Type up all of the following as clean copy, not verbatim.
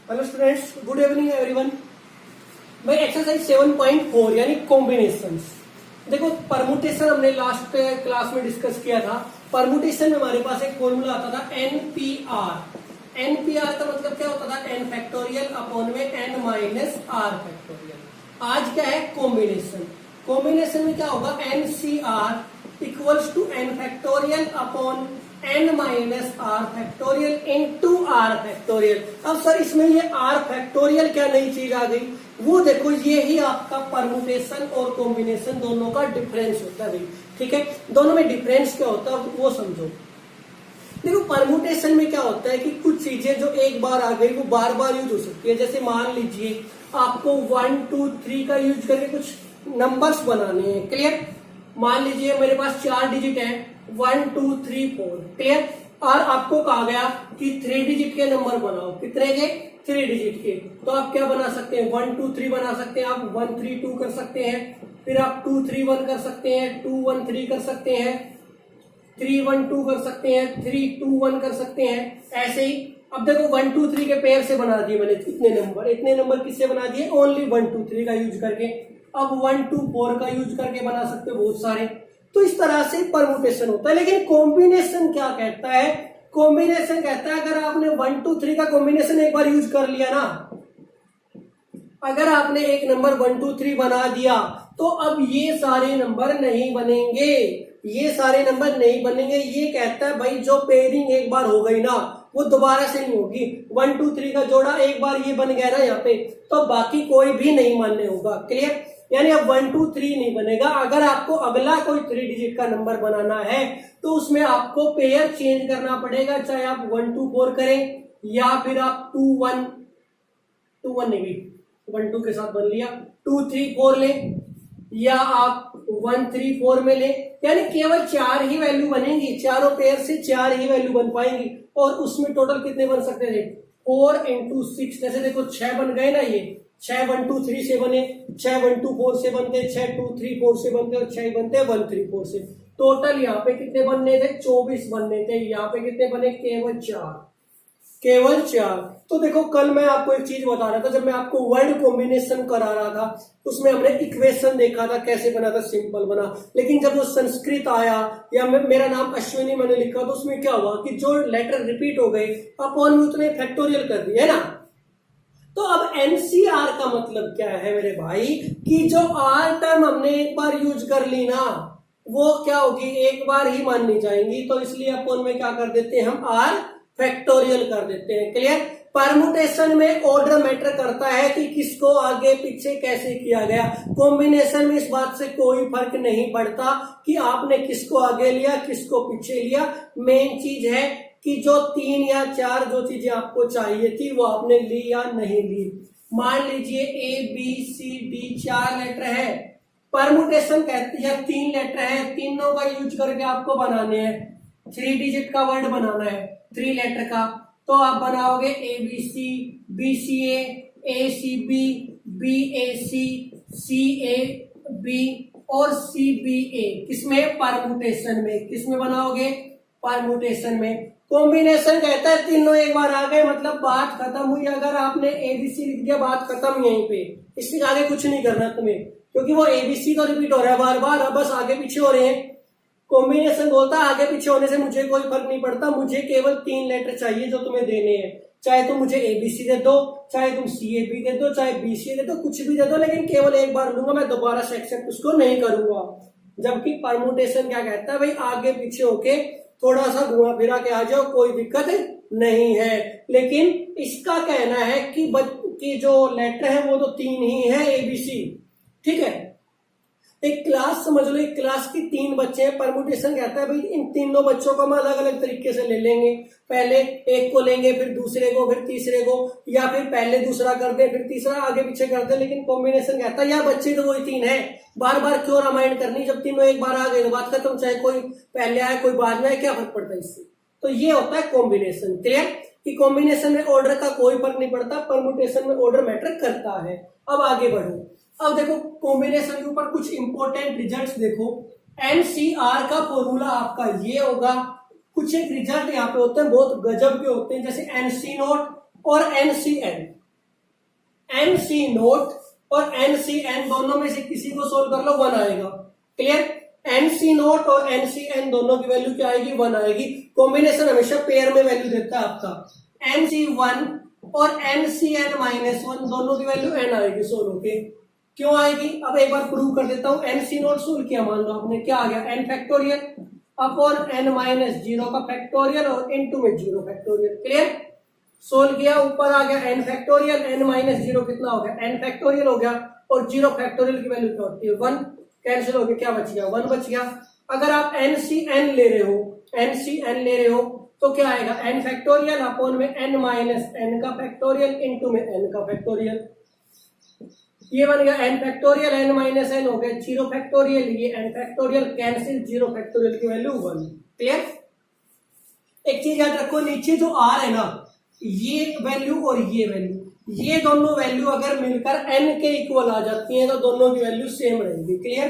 Hello students, good evening everyone. भाई exercise 7.4 यानी combinations. देखो परमुटेशन हमने लास्ट क्लास में डिस्कस किया था। परमुटेशन में हमारे पास एक फॉर्मूला आता था एनपीआर। एनपीआर का मतलब क्या होता था? एन फैक्टोरियल अपॉन में एन माइनस आर फैक्टोरियल। आज क्या है? कॉम्बिनेशन। कॉम्बिनेशन में क्या होगा? NCR equals to N factorial upon N minus R factorial into R factorial. अब सर इसमें ये आर फैक्टोरियल क्या नई चीज आ गई? वो देखो, ये ही आपका परमुटेशन और कॉम्बिनेशन दोनों का डिफरेंस होता है भाई। ठीक है, दोनों में डिफरेंस क्या होता है वो समझो। देखो परमुटेशन में क्या होता है कि कुछ चीजें जो एक बार आ गई वो बार बार यूज हो सकती है। जैसे मान लीजिए आपको 1 2 3 का यूज करके कुछ नंबर्स बनाने हैं। क्लियर? मान लीजिए मेरे पास 4 डिजिट है, 1 2 3 4। क्लियर? और आपको कहा गया कि 3 डिजिट के नंबर बनाओ। कितने के? 3 डिजिट के। तो आप क्या बना सकते हैं? 1 2 3 बना सकते हैं, आप 1 3 2 कर सकते हैं, फिर आप 2 3 1 कर सकते हैं, 2 1 3 कर सकते हैं, 3 1 2 कर सकते हैं, 3 2 1 कर सकते हैं। ऐसे ही अब देखो 1 2 3 के पेयर से बना दिए मैंने। इतने नंबर किससे बना दिए? ओनली 1 2 3 का यूज करके। अब 1 2 4 का यूज करके बना सकते हो बहुत सारे। तो इस तरह से परमुटेशन होता है। लेकिन कॉम्बिनेशन क्या कहता है? कॉम्बिनेशन कहता है अगर आपने 1 2 3 का कॉम्बिनेशन एक बार यूज कर लिया ना, अगर आपने एक नंबर 1 2 3 बना दिया तो अब ये सारे नंबर नहीं बनेंगे। ये सारे नंबर नहीं बनेंगे। ये कहता है भाई जो पेयरिंग एक बार हो गई ना वो दोबारा से नहीं होगी। 1 2 3 का जोड़ा एक बार ये बन गया ना यहाँ पे, तो बाकी कोई भी नहीं मान्य होगा। क्लियर? यानी अब 1 2 3 नहीं बनेगा। अगर आपको अगला कोई 3 डिजिट का नंबर बनाना है तो उसमें आपको पेयर चेंज करना पड़ेगा। चाहे आप 1 2 4 करें या फिर आप 2 1 नहीं, 1 2 के साथ बन लिया, 2 3 4 ले, या आप 1 3 4 में ले। यानी केवल 4 ही वैल्यू बनेंगी। चारों पेयर से 4 ही वैल्यू बन पाएंगी। और उसमें टोटल कितने बन सकते थे? 4 × 6। जैसे देखो 6 बन गए ना, ये 6 1 2 3 से बने, 6 1 2 4 से बनते, 6 2 3 4 से बनते और 6 बनते 1 3 4 से। टोटल यहाँ पे कितने बनने थे? 24 बनने थे। यहाँ पे कितने बने? केवल 4। केवल 4। तो देखो कल मैं आपको एक चीज बता रहा था, जब मैं आपको वर्ड कॉम्बिनेशन करा रहा था उसमें हमने इक्वेशन देखा था कैसे बना था, सिंपल बना। लेकिन जब वो संस्कृत आया या मेरा नाम अश्विनी मैंने लिखा तो उसमें क्या हुआ कि जो लेटर रिपीट हो गए अपॉन में उतने फैक्टोरियल कर दिए, है ना। तो अब एनसीआर का मतलब क्या है मेरे भाई? कि जो आर टर्म हमने एक बार यूज कर ली ना वो क्या होगी? एक बार ही माननी जाएंगी। तो इसलिए अपॉन में क्या कर देते हैं हम? आर फैक्टोरियल कर देते हैं। क्लियर? परमुटेशन में ऑर्डर मैटर करता है कि किसको आगे पीछे कैसे किया गया। कॉम्बिनेशन में इस बात से कोई फर्क नहीं पड़ता कि आपने किसको आगे लिया किसको पीछे लिया। मेन चीज है कि जो 3 या 4 जो चीजें आपको चाहिए थी वो आपने ली या नहीं ली। मान लीजिए ABCD 4 लेटर है, परमुटेशन कहती है 3 लेटर है, तीनों का यूज करके आपको बनाने हैं। 3 डिजिट का वर्ड बनाना है 3 लेटर का। तो आप बनाओगे ABC, BCA, ACB, BAC, CAB और CBA। किसमें? परमुटेशन में। किसमें बनाओगे? परमुटेशन में। कॉम्बिनेशन कहता है तीनों एक बार आ गए मतलब बात खत्म हुई। अगर आपने ABC लिख दिया बात खत्म यहीं पे। इसके आगे कुछ नहीं करना तुम्हें, क्योंकि वो ABC तो रिपीट हो रहा है बार बार, अब बस आगे पीछे हो रहे हैं। कॉम्बिनेशन बोलता है आगे पीछे होने से मुझे कोई फर्क नहीं पड़ता, मुझे केवल 3 लेटर चाहिए जो तुम्हें देने हैं। चाहे तुम मुझे ABC दे दो, चाहे तुम CAB दे दो, चाहे BCA दे दो, कुछ भी दे दो, लेकिन केवल एक बार लूंगा, मैं दोबारा से एक्सेप्ट उसको नहीं करूंगा। जबकि परमुटेशन क्या कहता है भाई? आगे पीछे होके थोड़ा सा घुमा फिरा के आ जाओ, कोई दिक्कत नहीं है। लेकिन इसका कहना है कि जो लेटर है वो तो 3 ही है ABC। ठीक है, एक क्लास समझ लो, एक क्लास की 3 बच्चे हैं। परमुटेशन कहता है भाई इन तीनों बच्चों को हम अलग अलग तरीके से ले लेंगे। पहले एक को लेंगे, फिर दूसरे को, फिर तीसरे को, या फिर पहले दूसरा कर दे फिर तीसरा, आगे पीछे कर दे। लेकिन कॉम्बिनेशन कहता है यार बच्चे तो वही 3 है, बार बार क्यों रामायण करनी? जब तीनों एक बार आ गए तो बात खत्म। चाहे कोई पहले आए कोई बाद में आए, क्या फर्क पड़ता है इससे? तो ये होता है कॉम्बिनेशन। क्लियर? कि कॉम्बिनेशन में ऑर्डर का कोई फर्क नहीं पड़ता, परमुटेशन में ऑर्डर मैटर करता है। अब आगे बढ़ो। अब देखो कॉम्बिनेशन के ऊपर कुछ इंपॉर्टेंट रिजल्ट्स देखो। एनसीआर का फॉर्मूला आपका ये होगा। कुछ एक रिजल्ट यहाँ पे होते हैं बहुत गजब के होते हैं, जैसे NC0 और NCN। एन सी नोट और एन सी एन दोनों में से किसी को सोल्व कर लो 1 आएगा। क्लियर? एन सी नोट और एन सी एन दोनों की वैल्यू क्या आएगी? 1 आएगी। कॉम्बिनेशन हमेशा पेयर में वैल्यू देता है आपका। एन सी 1 और एन सी एन माइनस 1 दोनों की वैल्यू एन आएगी सोल्व होके। क्यों आएगी? अब एक बार प्रूव कर देता हूं। एन सी नोट सोल्व किया, मान लो आपने, क्या आ गया? N factorial upon N minus 0 का फैक्टोरियल और इनटू में 0 फैक्टोरियल। क्लियर? सोल्व किया, ऊपर आ गया एन फैक्टोरियल, एन माइनस 0 कितना हो गया? एन फैक्टोरियल हो गया, और 0 फैक्टोरियल की वैल्यू क्या होती है? 1। कैंसिल हो गया, क्या बच गया? 1 बच गया। अगर आप एन सी एन ले रहे हो, एन सी एन ले रहे हो तो क्या आएगा? एन फैक्टोरियल अपॉन में एन माइनस एन का फैक्टोरियल इनटू में एन का फैक्टोरियल। ये बन गया N factorial, N minus N हो गया 0 फैक्टोरियल, ये एन फैक्टोरियल कैंसिल, 0 फैक्टोरियल की वैल्यू 1। क्लियर? एक चीज याद रखो, नीचे जो आर है ना, ये वैल्यू और ये वैल्यू, ये दोनों वैल्यू अगर मिलकर n के इक्वल आ जाती हैं तो दोनों की वैल्यू सेम रहेगी। क्लियर?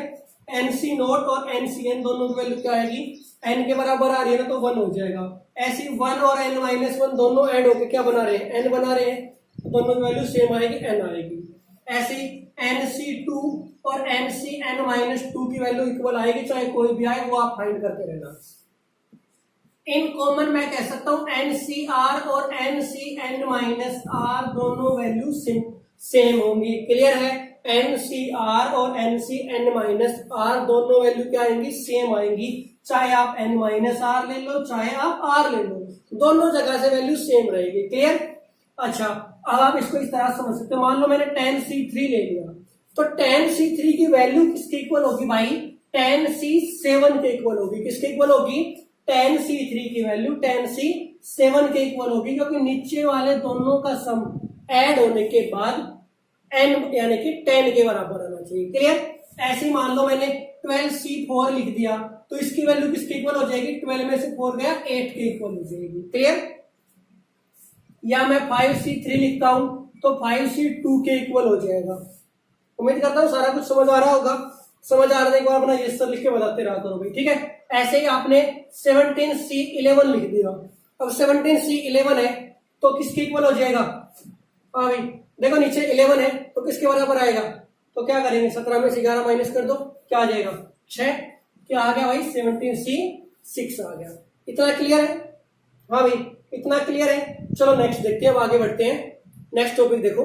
एन सी नोट और एन सी एन दोनों की वैल्यू क्या आएगी? n के बराबर आ रही है ना, तो 1 हो जाएगा। ऐसी 1 और n माइनस 1 दोनों ऐड होकर क्या बना रहे हैं? n बना रहे हैं, तो दोनों की वैल्यू सेम आएगी, n आएगी। ऐसी एन सी 2 और एन सी एन माइनस 2 की वैल्यू इक्वल आएगी, चाहे कोई भी आए, वो आप फाइंड करते रहना। इन कॉमन मैं कह सकता हूं एन सी आर और N C N minus R दोनों वैल्यू सेम होंगी। क्लियर है? एन सी आर और N C N minus R दोनों वैल्यू क्या आएंगी? सेम आएंगी। चाहे आप एन माइनस आर ले लो, चाहे आप आर ले लो, दोनों जगह से वैल्यू सेम रहेगी। क्लियर? अच्छा, अब आप इसको इस तरह समझ सकते हो। मान लो मैंने tan C3 ले लिया, तो tan C3 की वैल्यू किसके इक्वल होगी भाई? tan C7 के इक्वल होगी। किसके इक्वल होगी? tan C3 की वैल्यू tan C7 के इक्वल होगी, क्योंकि नीचे वाले दोनों का सम ऐड होने के बाद n यानी कि 10 के बराबर आना चाहिए। क्लियर? ऐसे ही मान लो मैंने 12C4 लिख दिया, तो इसकी वैल्यू किसके इक्वल हो जाएगी? 12 में से 4 गया, 8 के इक्वल हो जाएगी। क्लियर? या मैं 5C3 लिखता हूं तो 5C2 के इक्वल हो जाएगा। उम्मीद करता हूं सारा कुछ समझ आ रहा होगा। समझ आ रहा है, अपना ये सब लिख के बताते रहा करो भाई, ठीक है? ऐसे ही आपने 17C11 लिख दिया। अब 17C11 है तो किसके इक्वल हो जाएगा? हाँ भाई, देखो नीचे 11 है तो किसके बराबर आएगा? तो क्या करेंगे? 17 में से 11 माइनस कर दो, क्या आ जाएगा? 6। क्या आ गया भाई? 17C6 आ गया। इतना क्लियर है? हाँ भाई, इतना क्लियर है। चलो नेक्स्ट देखते हैं, अब आगे बढ़ते हैं। नेक्स्ट टॉपिक देखो।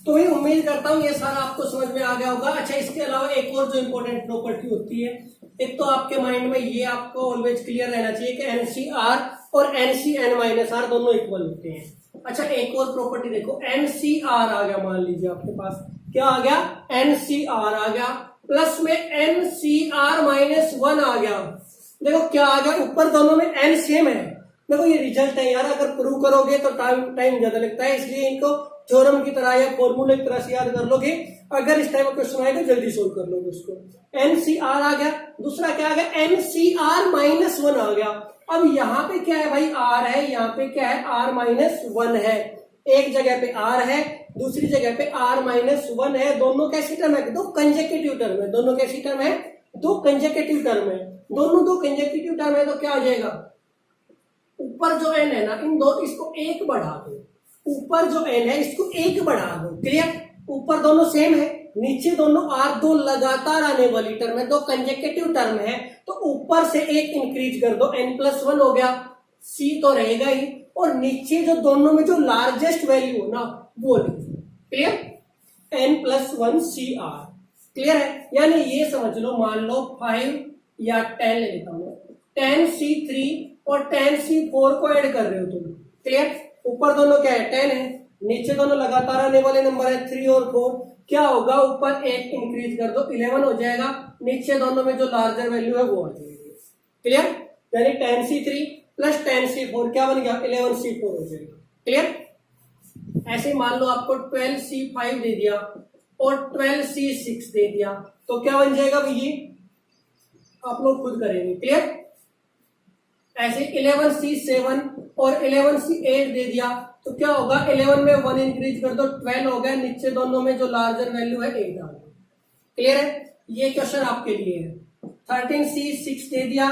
तो मैं उम्मीद करता हूं ये सारा आपको समझ में आ गया होगा। अच्छा, इसके अलावा एक और जो इंपॉर्टेंट प्रॉपर्टी होती है, एक तो आपके माइंड में ये आपको ऑलवेज क्लियर रहना चाहिए कि NCR और NCN माइनस आर दोनों इक्वल होते हैं। अच्छा, एक और प्रॉपर्टी देखो, NCR आ गया, मान लीजिए आपके पास क्या आ गया? NCR आ गया, प्लस में NCR माइनस 1 आ गया। देखो क्या आ गया? ऊपर दोनों में n सेम है। देखो ये रिजल्ट है यार, अगर प्रूव करोगे तो टाइम ज्यादा लगता है, इसलिए इनको थ्योरम की तरह या फॉर्मूले की तरह से याद कर लोगे। अगर इस टाइप का क्वेश्चन आएगा जल्दी सोल्व कर लोगे उसको। NCR आ गया, दूसरा क्या आ गया? NCR माइनस 1 आ गया। अब यहाँ पे क्या है भाई? R है, यहाँ पे क्या है? R माइनस 1 है। एक जगह पे R है, दूसरी जगह पे R माइनस 1 है। दोनों कैसी टर्म है? दो कंजेक्यूटिव टर्म है। दोनों कैसी टर्म है? दो कंजेक्यूटिव टर्म है। दोनों दो कंजेक्यूटिव टर्म है तो क्या हो जाएगा? ऊपर जो n है ना, इन दो इसको 1 बढ़ा दो। ऊपर जो n है इसको 1 बढ़ा दो। क्लियर? ऊपर दोनों सेम है, नीचे दोनों R, दो लगातार आने वाली टर्म है, दो कंजेक्यूटिव टर्म है, तो ऊपर से 1 इंक्रीज कर दो, n+1 हो गया। C तो रहेगा ही, और नीचे जो दोनों में जो लार्जेस्ट वैल्यू हो ना वो लिख दो। क्लियर? n+1 CR। क्लियर है? यानी ये समझ लो, मान लो 5 या 10 ले लेता हूं, 10C3 और 10C4 को ऐड कर रहे हो तुम। क्लियर? ऊपर दोनों क्या है? 10 है, नीचे दोनों लगातार आने वाले नंबर है 3 और 4। क्या होगा? ऊपर 1 इंक्रीज कर दो, 11 हो जाएगा। नीचे दोनों में जो लार्जर वैल्यू है वो आ जाएगी। क्लियर? यानी 10C3 प्लस 10C4 क्या बन गया? 11C4 हो जाएगा। क्लियर? ऐसे ही मान लो आपको 12C5 दे दिया और 12C6 दे दिया, तो क्या बन जाएगा भैया? आप लोग खुद करेंगे। क्लियर? ऐसे 11C7 और 11C8 दे दिया तो क्या होगा? 11 में 1 इंक्रीज कर दो, 12 हो गया। नीचे दोनों में जो लार्जर वैल्यू है 8 आ गया। क्लियर है? ये क्वेश्चन आपके लिए है। 13C6 दे दिया,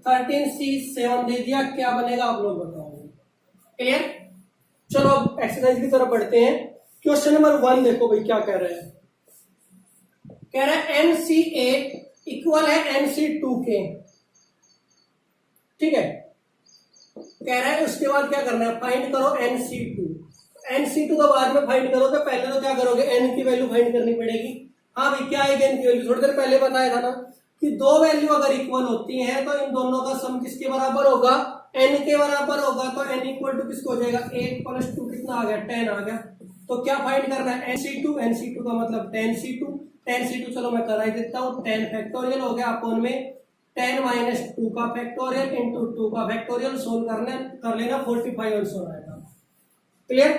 13C7 दे दिया, क्या बनेगा आप लोग बताओगे? क्लियर? चलो अब एक्सरसाइज की तरफ बढ़ते हैं। क्वेश्चन नंबर 1 देखो भाई क्या कह रहा है। कह रहा है NC8 इक्वल है NC2 के, ठीक है। कह रहा है उसके बाद क्या करना है, फाइंड करो NC2। NC2 तो बाद में फाइंड करोगे, पहले तो क्या करोगे, n की वैल्यू फाइंड करनी पड़ेगी। हाँ भाई क्या है n की वैल्यू, थोड़ी देर पहले बताया था ना कि दो वैल्यू अगर इक्वल होती है तो इन दोनों का सम किसके बराबर होगा, n के बराबर होगा। तो n इक्वल टू किसको हो जाएगा, 8 प्लस 2 कितना आ गया, 10 आ गया। तो क्या फाइंड करना है, NC2। NC2 का मतलब 10C2। 10C2 चलो मैं करा ही देता हूँ, 10 फैक्टोरियल हो गया अपॉन में 10 माइनस 2 का फैक्टोरियल इंटू 2 का फैक्टोरियल, सोल्व कर लेना 45 आंसर आएगा। क्लियर।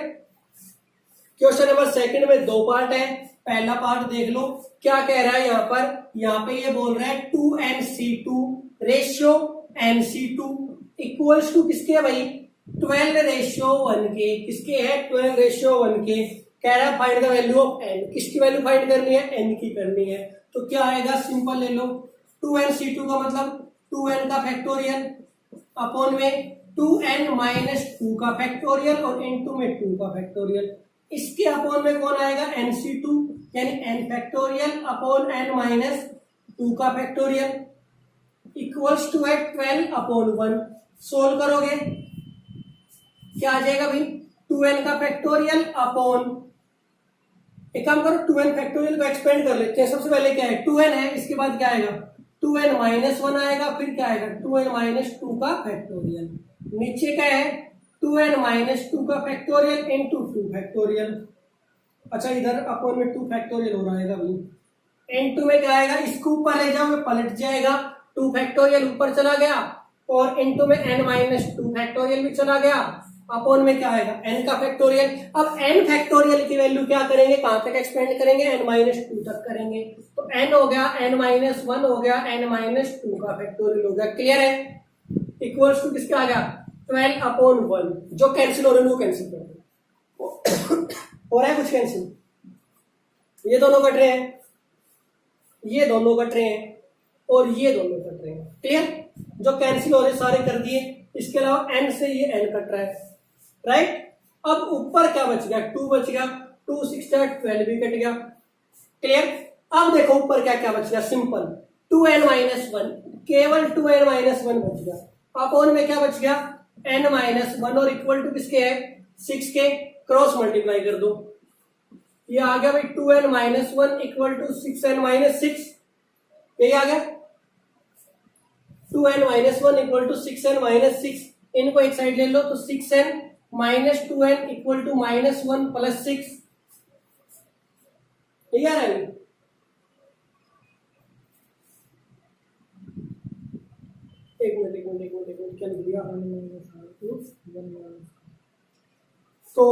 क्वेश्चन नंबर सेकंड में दो पार्ट है, पहला पार्ट देख लो क्या कह रहा है यहाँ पे ये बोल रहा है 2NC2 ratio NC2 equals to किसके है भाई, 12 रेशियो 1 के। किसके है, 12 रेशियो 1 के। कह रहा है find the value of n। किसकी वैल्यू फाइंड करनी है, n की करनी है। तो क्या आएगा, सिंपल ले लो, 2NC2 का मतलब 2n का फैक्टोरियल अपॉन में 2n माइनस 2 का फैक्टोरियल और इनटू में 2 का फैक्टोरियल। इसके अपॉन में कौन आएगा, NC2 यानी n factorial upon n minus 2 का फैक्टोरियल इक्वल्स टू है 12 अपॉन 1। सोल्व करोगे क्या आ जाएगा भाई, 2n का फैक्टोरियल अपॉन, एक काम करो 2n फैक्टोरियल को एक्सपेंड कर लेते हैं। सबसे पहले क्या है, 2n है, इसके बाद क्या आएगा 2n माइनस 1 आएगा, फिर क्या आएगा 2n माइनस 2 का फैक्टोरियल। नीचे क्या है 2n माइनस 2 का फैक्टोरियल इंटू 2 फैक्टोरियल। अच्छा इधर अपॉन में 2 फैक्टोरियल हो रहा है भाई। इंटू में क्या आएगा, इसको ऊपर ले जाओ पलट जाएगा, 2 फैक्टोरियल ऊपर चला गया और इंटू में n माइनस 2 फैक्टोरियल भी चला गया, अपॉन में क्या आएगा n का फैक्टोरियल। अब n फैक्टोरियल की वैल्यू क्या करेंगे, कहां तक एक्सपेंड करेंगे, n माइनस 2 तक करेंगे। तो n हो गया n माइनस 1 हो गया न माइनस 2 का फैक्टोरियल हो गया। क्लियर है, इक्वल्स टू किसका आ गया 12 अपॉन 1। जो कैंसिल हो रहे हैं वो कैंसिल कर दो। हो रहा है कुछ कैंसिल, ये दोनों कट रहे हैं, ये दोनों कट रहे हैं और ये दोनों कट रहे हैं। क्लियर, जो कैंसिल हो रहे सारे कर दिए। इसके अलावा n से ये n कट रहा है, राइट। अब ऊपर क्या बच गया, 2 बच गया, 2 6 12 भी कट गया। क्लियर। अब देखो ऊपर क्या क्या बच गया, सिंपल 2n माइनस 1, केवल 2n माइनस 1 बच गया। अपॉन में क्या बच गया n माइनस 1 और इक्वल टू किसके है 6 के, क्रॉस मल्टीप्लाई कर दो, ये आ गया भाई 2n minus 1 equal to 6n minus 6, यही आ गया 2n minus 1 equal to 6n minus 6। इनको एक साइड ले लो तो 6n minus 2n equal to minus 1 plus 6, यही आ रहा है। एक मिनट क्या लिख दिया, तो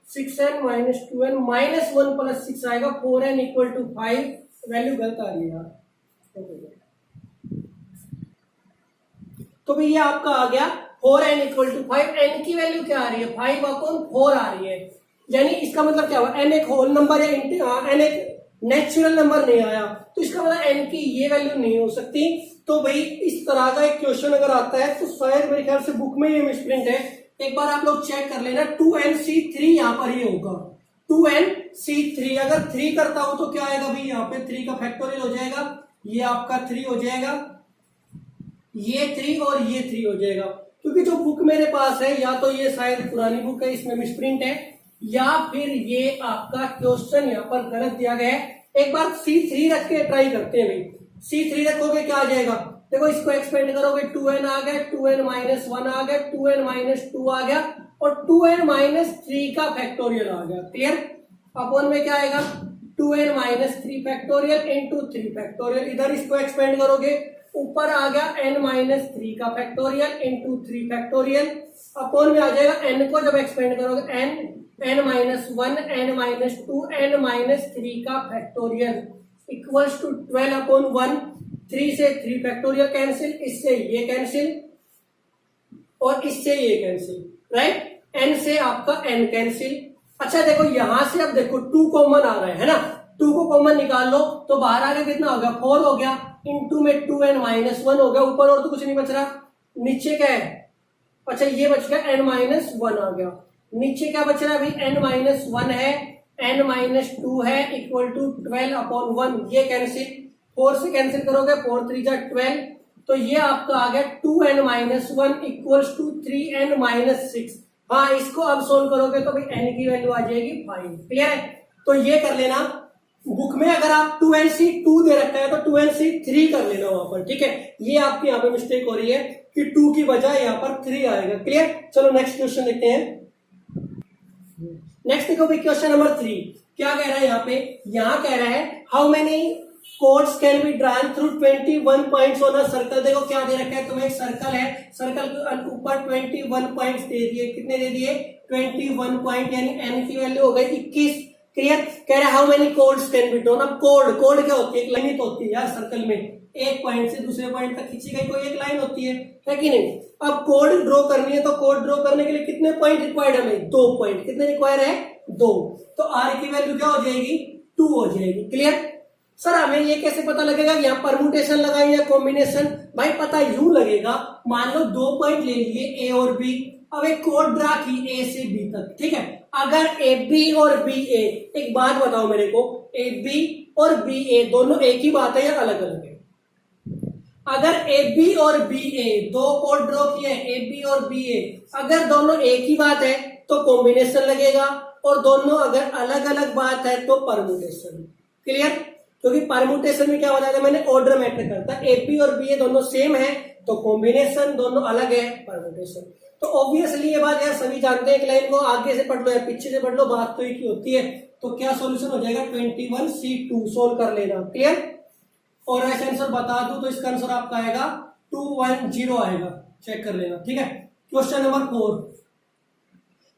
6n minus 2n minus 1 plus 6 आएगा, 4n इक्वल टू 5। वैल्यू गलत आ रही है यार, तो भाई ये आपका आ गया 4n इक्वल टू 5। n की वैल्यू क्या आ रही है 5 अपॉन 4 आ रही है, यानी इसका मतलब क्या हुआ, n एक होल नंबर या n एक नेचुरल नंबर नहीं आया, तो इसका मतलब n की ये वैल्यू नहीं हो सकती। तो भाई इस तरह का एक क्वेश्चन अगर आता है तो शायद मेरे ख्याल से बुक में ये मिसप्रिंट है, एक बार आप लोग चेक कर लेना। 2nc3 यहाँ पर ही होगा, 2nc3 अगर 3 करता हूं तो क्या आएगा भाई, यहाँ पे 3 का फैक्टोरियल हो जाएगा, ये आपका 3 हो जाएगा, ये 3 और ये 3 हो जाएगा। क्योंकि जो बुक मेरे पास है या तो ये शायद पुरानी बुक है, इसमें मिसप्रिंट है, या फिर ये आपका क्वेश्चन यहाँ पर गलत दिया गया है। एक बार C3 रख के ट्राई करते हैं भाई, C3 रखोगे क्या आ जाएगा, देखो इसको एक्सपेंड करोगे 2n आ गया, 2n माइनस 1 आ गया, 2n माइनस 2 आ गया और 2n माइनस 3 का फैक्टोरियल आ गया। क्लियर। अपॉन में क्या आएगा 2n minus 3 factorial into 3 factorial, इधर इसको एक्सपेंड करोगे ऊपर आ गया n माइनस 3 का फैक्टोरियल इंटू 3 फैक्टोरियल, अपॉन में आ जाएगा n को जब एक्सपेंड करोगे n minus 1 n minus 2 n minus 3 का फैक्टोरियल इक्वल्स टू 12 अपॉन 1। 3 से 3 फैक्टोरियल कैंसिल, इससे ये कैंसिल और इससे ये कैंसिल, राइट। n से आपका n कैंसिल। अच्छा देखो यहां से अब देखो 2 कॉमन आ रहा है ना, 2 को कॉमन निकाल लो तो बाहर आ गया कितना हो गया 4 हो गया, इंटू में 2n माइनस 1 हो गया, ऊपर और तो कुछ नहीं बच रहा। नीचे क्या है, अच्छा ये बच गया n माइनस 1 आ गया, नीचे क्या बच रहा है भाई n माइनस 1 है n माइनस टू है इक्वल टू 12/1, ये कैंसिल, 4 से कैंसिल करोगे 4 3 जा 12, तो ये आपका आ गया 2n minus 1 equals to 3n minus 6। हाँ, इसको अब सोल्व करोगे तो भाई n की वैल्यू आ जाएगी 5। क्लियर है? तो ये कर लेना, बुक में अगर आप 2nc2 दे रखा है तो 2nc3 कर लेना वहां पर, ठीक है। ये आपकी यहाँ पे मिस्टेक हो रही है कि 2 की बजाय यहाँ पर 3 आएगा। क्लियर? चलो नेक्स्ट क्वेश्चन देखते हैं। नेक्स्ट देखो भाई क्वेश्चन नंबर 3 क्या कह रहा है यहाँ पे, यहाँ कह रहा है how many codes can be drawn through 21 points on a circle. देखो क्या दे रखा है तुम्हें, एक सर्कल है, सर्कल के ऊपर 21 पॉइंट्स दे दिए। कितने दे दिए? 21 पॉइंट, यानी n की वैल्यू हो गई 21। क्लियर? कह रहा है how many codes can be drawn. अब कोड क्या होती है? एक लाइन तो होती है यार सर्कल में, एक पॉइंट से दूसरे पॉइंट तक खींची गई कोई एक लाइन होती है कि नहीं। अब कोड ड्रॉ करनी है तो कोड ड्रॉ करने के लिए कितने पॉइंट रिक्वायर्ड है हमें? 2 पॉइंट। कितने रिक्वायर है? 2। तो r की वैल्यू क्या हो जाएगी? 2 हो जाएगी। क्लियर? सर हमें ये कैसे पता लगेगा कि यहाँ परमुटेशन लगाएं या कॉम्बिनेशन? भाई पता यूं लगेगा, मान लो 2 पॉइंट ले लिए a और b, अब एक कोड ड्रा की a से b तक, ठीक है। अगर AB और BA, एक बात बताओ मेरे को, AB और BA दोनों एक ही बात है या अलग अलग है? अगर AB और BA दो कोड ड्रॉ किए, AB और BA, अगर दोनों एक ही बात है तो कॉम्बिनेशन लगेगा, और दोनों अगर अलग अलग बात है तो परमुटेशन। क्लियर? क्योंकि परमुटेशन में क्या बताया था मैंने, ऑर्डर मैटर करता है। AB और BA दोनों सेम है तो कॉम्बिनेशन, दोनों अलग है परमुटेशन। तो ऑब्वियसली ये बात यार सभी जानते हैं, एक लाइन को आगे से पढ़ लो या पीछे से पढ़ लो, बात तो एक ही होती है। तो क्या सॉल्यूशन हो जाएगा? 21C2 सोल्व कर लेना। क्लियर? और ऐसा आंसर बता दूं तो इसका आंसर आपका आएगा 210 आएगा, चेक कर लेना, ठीक है। क्वेश्चन नंबर 4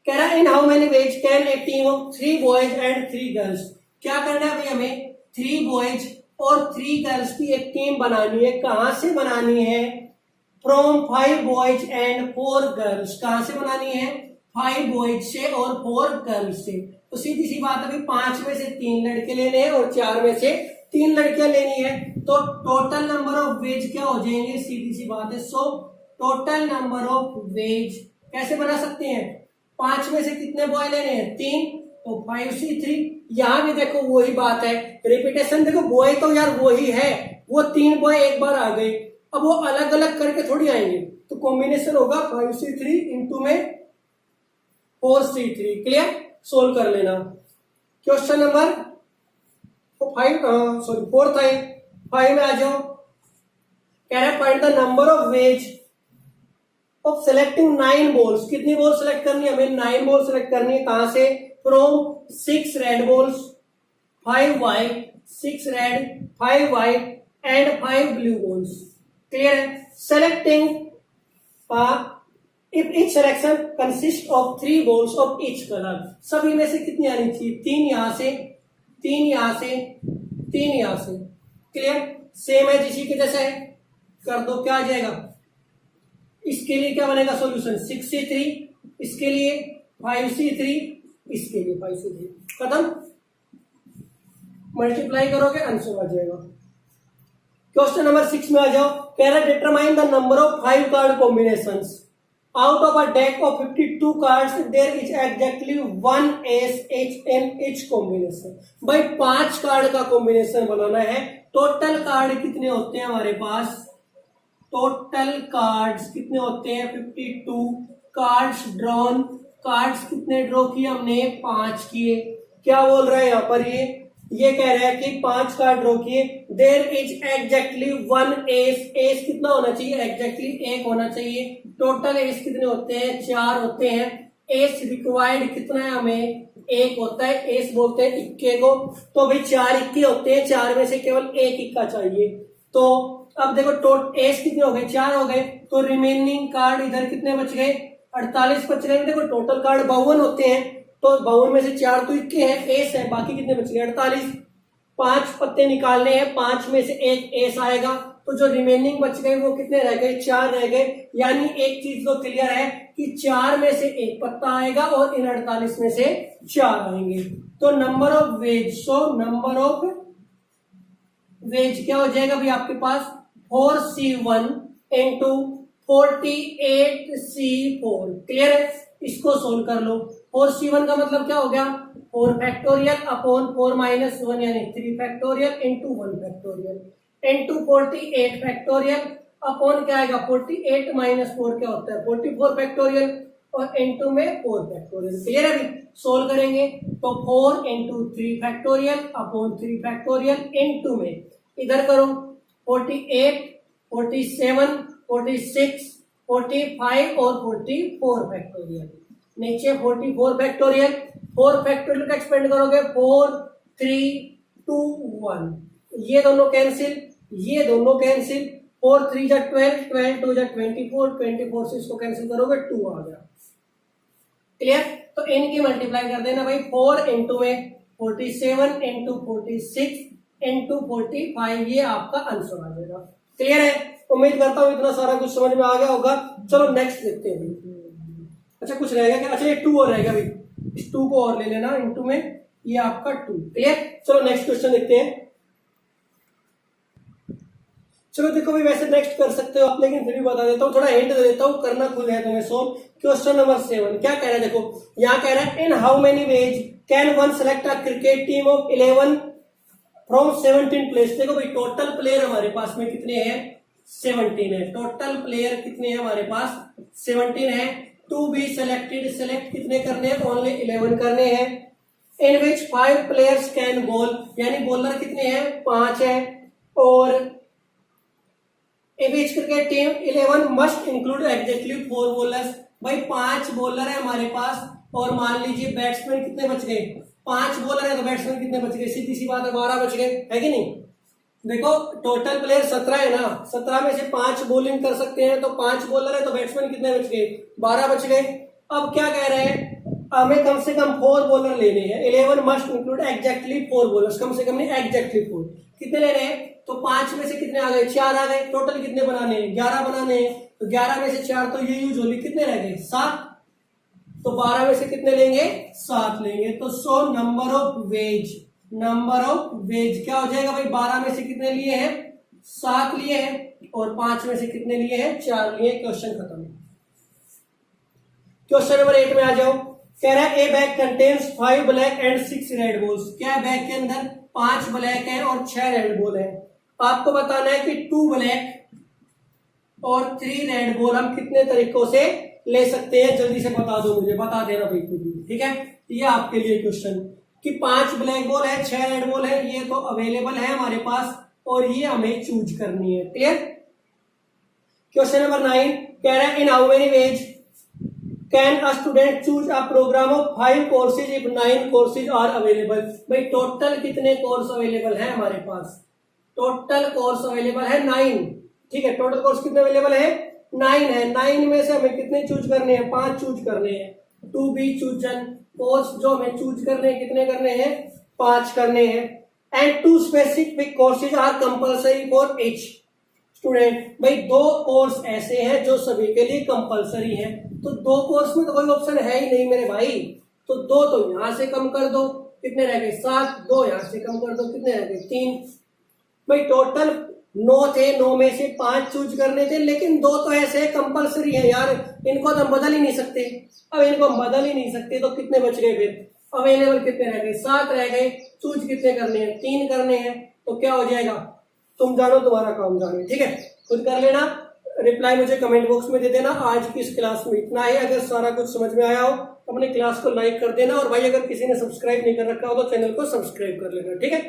कह रहा है in how many ways can a team of 3 boys and 3 girls. क्या करना है भाई हमें? 3 बॉयज और 3 गर्ल्स की एक टीम बनानी है। कहां से बनानी है? From 5 boys and 4 girls. कहां से बनानी है? 5 बॉयज से और 4 गर्ल्स से। तो सीधी सी बात है, 5 में से 3 लड़के लेने हैं और 4 में से 3 लड़कियां लेनी है। तो टोटल नंबर ऑफ वेज क्या हो जाएंगे? सीधी सी बात है, so total number of ways कैसे बना सकते हैं? 5 में से कितने बॉय लेने हैं? 3, तो 5C3। यहां भी देखो वही बात है, रिपीटेशन देखो, बॉय तो यार वही है, वो 3 बॉय एक बार आ गए, अब वो अलग अलग करके थोड़ी आएंगे, तो कॉम्बिनेशन होगा 5C3 इंटू में 4C3। क्लियर? सोल्व कर लेना। क्वेश्चन नंबर 4 है, 5 में आ जाओ। कह रहा है find the number of ways of selecting 9 balls. कितनी बॉल सेलेक्ट करनी है हमें? 9 बॉल सेलेक्ट करनी है। कहां से? From 6 red balls, 5 white, 6 red, 5 white and 5 blue balls. Clear है? Selecting if each selection consist of 3 balls of each colour. सभी में से कितनी आनी चाहिए? 3 यहां से, 3 यहां से, 3 यहां से। क्लियर? सेम है जिसी के जैसे है, कर दो, क्या आ जाएगा? इसके लिए क्या बनेगा सॉल्यूशन? 6C3, इसके लिए 5C3, इसके लिए 5C3। खत्म? मल्टीप्लाई करोगे आंसर आ जाएगा। क्वेश्चन नंबर 6 में आ जाओ। कह रहा है determine the number of 5 card combinations out of a deck of 52 cards there is exactly 1 ace H in each combination. भाई 5 कार्ड का कॉम्बिनेशन बनाना है। टोटल कार्ड कितने होते हैं हमारे पास? टोटल कार्ड्स कितने होते हैं? 52 कार्ड्स ड्रॉन। कार्ड्स कितने ड्रॉ किए हमने? 5 किए। क्या बोल रहा है यहाँ पर? ये कह रहा है कि 5 कार्ड ड्रॉ किए, there is exactly 1 ace. Ace कितना होना चाहिए? एग्जैक्टली 1 होना चाहिए। टोटल एस कितने होते हैं? 4 होते हैं। एस रिक्वायर्ड कितना है हमें? 1 होता है। एस बोलते हैं इक्के को, तो भाई 4 इक्के होते हैं, 4 में से केवल 1 इक्का चाहिए। तो अब देखो टोटल एस कितने हो गए? 4 हो गए, तो रिमेनिंग कार्ड इधर कितने बच गए? 48 बच गए। देखो टोटल कार्ड 52 होते हैं, तो 52 में से 4 तो इक्के हैं, एस है, बाकी कितने बच गए? 48। 5 पत्ते निकालने हैं, 5 में से 1 एस आएगा, तो जो रिमेनिंग बच गए वो कितने रह गए? 4 रह गए। यानी एक चीज तो क्लियर है कि 4 में से 1 पत्ता आएगा और इन 48 में से 4 आएंगे। तो number of ways, so number of ways क्या हो जाएगा भाई आपके पास? 4C1 into 48C4। क्लियर है? इसको सोल्व कर लो। 4c1 का मतलब क्या हो गया, 4 फैक्टोरियल अपॉन 4 माइनस 1 यानी 3 factorial into 1 factorial into 48 factorial upon क्या आएगा 48 माइनस 4 क्या होता है 44 फैक्टोरियल और इंटू में 4 फैक्टोरियल। क्लियर है? अभी सोल्व करेंगे तो 4 into 3 factorial upon 3 factorial into में इधर करो 48 47 46 45 और 44 फैक्टोरियल, नीचे 44 फैक्टोरियल, 4 फैक्टोरियल का एक्सपेंड करोगे 4 3 2 1, ये दोनों कैंसिल, ये दोनों कैंसिल, 4 3 जा 12 12 2 जा 24 24 से इसको कैंसिल करोगे 2 आ गया। क्लियर? तो इनकी मल्टीप्लाई कर देना भाई 4 इंटू में 47 इंटू 46 इंटू 45, ये आपका आंसर आ जाएगा। क्लियर है? उम्मीद करता हूं इतना सारा कुछ समझ में आ गया होगा। चलो नेक्स्ट देखते हैं भाई। अच्छा कुछ रहेगा क्या? अच्छा ये 2 और रहेगा भाई, इस 2 को और ले लेना इंटू में, ये आपका 2। क्लियर? चलो नेक्स्ट क्वेश्चन देखते हैं। चलो देखो भाई वैसे नेक्स्ट कर सकते हो आप, लेकिन फिर भी बता देता हूँ, थोड़ा हिंट दे देता हूँ, करना खुद है तुम्हें सोल्व। क्वेश्चन नंबर 7 क्या कह रहा है देखो, यहाँ कह रहा है in how many ways can one select a cricket team of 11 from 17 players. देखो भाई टोटल प्लेयर हमारे पास में कितने हैं 17 है, टोटल प्लेयर कितने हैं हमारे पास 17 है। टू बी सेलेक्टेड, सेलेक्ट कितने करने हैं ओनली 11 करने हैं। इन विच 5 प्लेयर्स कैन बॉल, यानी बॉलर कितने हैं 5 है। और each cricket team 11 must include exactly 4 bowlers. भाई 5 बॉलर है हमारे पास और मान लीजिए बैट्समैन कितने बच गए 5 बॉलर है तो बैट्समैन कितने बच गए, सीधी सी बात है 12 बच गए, है कि नहीं। देखो टोटल प्लेयर 17 है ना, 17 में से 5 बॉलिंग कर सकते हैं तो 5 बॉलर है तो बैट्समैन कितने बच गए 12 बच गए। अब क्या कह रहे हैं हमें कम से कम 4 बॉलर लेने हैं। 11 मस्ट इंक्लूड एग्जैक्टली 4 बॉलर्स, कम से कम नहीं एग्जैक्टली 4। कितने ले रहे हैं तो 5 में से कितने आ गए 4 आ गए, टोटल कितने बनाने हैं 11 बनाने हैं। तो 11 में से 4 तो ये यूज होली, कितने रह गए 7, तो 12 में से कितने लेंगे 7 लेंगे। तो so number of ways, number of ways क्या हो जाएगा भाई 12 में से कितने लिए हैं 7 लिए हैं और 5 में से कितने लिए हैं 4 लिए। क्वेश्चन खत्म। क्वेश्चन नंबर 8 में आ जाओ। कह रहा है ए bag contains 5 black and 6 red balls. क्या बैग के अंदर 5 ब्लैक है और 6 रेड बॉल है। आपको बताना है कि 2 ब्लैक और 3 रेड बॉल हम कितने तरीकों से ले सकते हैं, जल्दी से बता दो मुझे, बता देना भाई खुद ही, ठीक है। ये आपके लिए क्वेश्चन कि 5 ब्लैक बॉल है 6 रेड बॉल है, ये तो अवेलेबल है हमारे पास और ये हमें चूज करनी है। क्लियर? क्वेश्चन नंबर 9 कह रहा है in how many ways can a student choose a programme of 5 courses if 9 courses are available. भाई टोटल कितने कोर्स अवेलेबल है हमारे पास, टोटल कोर्स अवेलेबल है 9, ठीक है। टोटल कोर्स कितने अवेलेबल है 9 है। 9 में से हमें कितने चूज करने हैं 5 चूज करने हैं। टू बी चूजन कोर्स जो हमें चूज करने हैं कितने करने हैं 5 करने हैं। And 2 specific courses are compulsory for each student. भाई 2 कोर्स ऐसे हैं जो सभी के लिए कंपल्सरी हैं, तो 2 कोर्स में तो कोई ऑप्शन है ही नहीं मेरे भाई, तो 2 तो यहां से कम कर दो, कितने रह गए 7, 2 यहां से कम कर दो, कितने रह गए 3। भाई टोटल 9 थे, 9 में से 5 चूज करने थे, लेकिन 2 तो ऐसे कंपल्सरी है यार, इनको तो हम बदल ही नहीं सकते। अब इनको हम बदल ही नहीं सकते तो कितने बच गए फिर अवेलेबल कितने रह गए 7 रह गए। चूज कितने करने हैं 3 करने हैं, तो क्या हो जाएगा तुम जानो, तुम्हारा काम जानो, ठीक है। खुद कर लेना, रिप्लाई मुझे कमेंट बॉक्स में दे देना। आज की इस क्लास में इतना ही। अगर सारा कुछ समझ में आया हो अपने क्लास को लाइक कर देना और भाई अगर किसी ने सब्सक्राइब नहीं कर रखा हो तो चैनल को सब्सक्राइब कर लेना, ठीक है।